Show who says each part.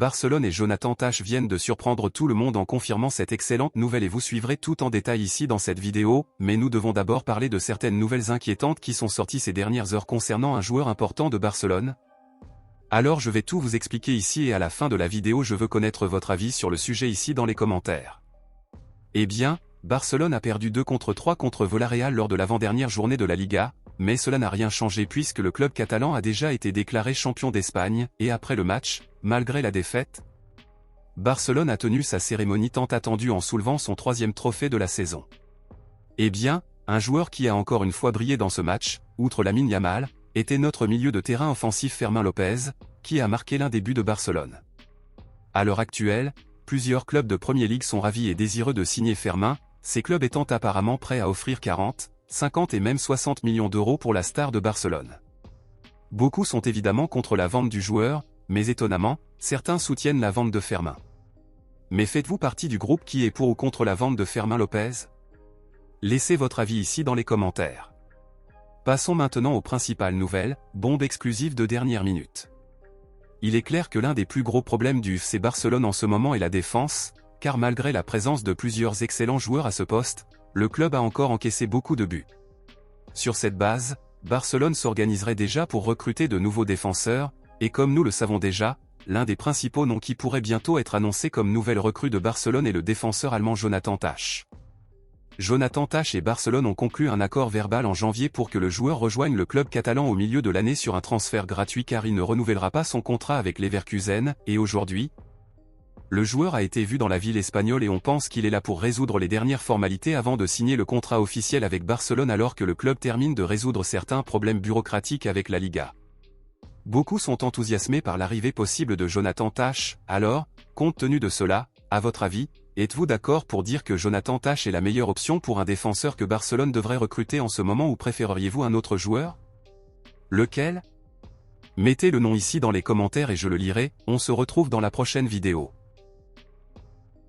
Speaker 1: Barcelone et Jonathan Tah viennent de surprendre tout le monde en confirmant cette excellente nouvelle et vous suivrez tout en détail ici dans cette vidéo, mais nous devons d'abord parler de certaines nouvelles inquiétantes qui sont sorties ces dernières heures concernant un joueur important de Barcelone. Alors je vais tout vous expliquer ici et à la fin de la vidéo je veux connaître votre avis sur le sujet ici dans les commentaires. Eh bien, Barcelone a perdu 2-3 contre Villarreal lors de l'avant-dernière journée de la Liga, mais cela n'a rien changé puisque le club catalan a déjà été déclaré champion d'Espagne, et après le match, malgré la défaite, Barcelone a tenu sa cérémonie tant attendue en soulevant son 3e trophée de la saison. Eh bien, un joueur qui a encore une fois brillé dans ce match, outre Lamine Yamal, était notre milieu de terrain offensif Fermín López, qui a marqué l'un des buts de Barcelone. À l'heure actuelle, plusieurs clubs de Premier League sont ravis et désireux de signer Fermín, ces clubs étant apparemment prêts à offrir 40, 50 et même 60 millions d'euros pour la star de Barcelone. Beaucoup sont évidemment contre la vente du joueur, mais étonnamment, certains soutiennent la vente de Fermín. Mais faites-vous partie du groupe qui est pour ou contre la vente de Fermín López? Laissez votre avis ici dans les commentaires. Passons maintenant aux principales nouvelles, bombes exclusives de dernière minute. Il est clair que l'un des plus gros problèmes du FC Barcelone en ce moment est la défense, car malgré la présence de plusieurs excellents joueurs à ce poste, le club a encore encaissé beaucoup de buts. Sur cette base, Barcelone s'organiserait déjà pour recruter de nouveaux défenseurs, et comme nous le savons déjà, l'un des principaux noms qui pourrait bientôt être annoncé comme nouvelle recrue de Barcelone est le défenseur allemand Jonathan Tah. Jonathan Tah et Barcelone ont conclu un accord verbal en janvier pour que le joueur rejoigne le club catalan au milieu de l'année sur un transfert gratuit car il ne renouvellera pas son contrat avec Leverkusen, et aujourd'hui, le joueur a été vu dans la ville espagnole et on pense qu'il est là pour résoudre les dernières formalités avant de signer le contrat officiel avec Barcelone alors que le club termine de résoudre certains problèmes bureaucratiques avec la Liga. Beaucoup sont enthousiasmés par l'arrivée possible de Jonathan Tah, alors, compte tenu de cela, à votre avis, êtes-vous d'accord pour dire que Jonathan Tah est la meilleure option pour un défenseur que Barcelone devrait recruter en ce moment ou préféreriez-vous un autre joueur? Lequel? Mettez le nom ici dans les commentaires et je le lirai, on se retrouve dans la prochaine vidéo.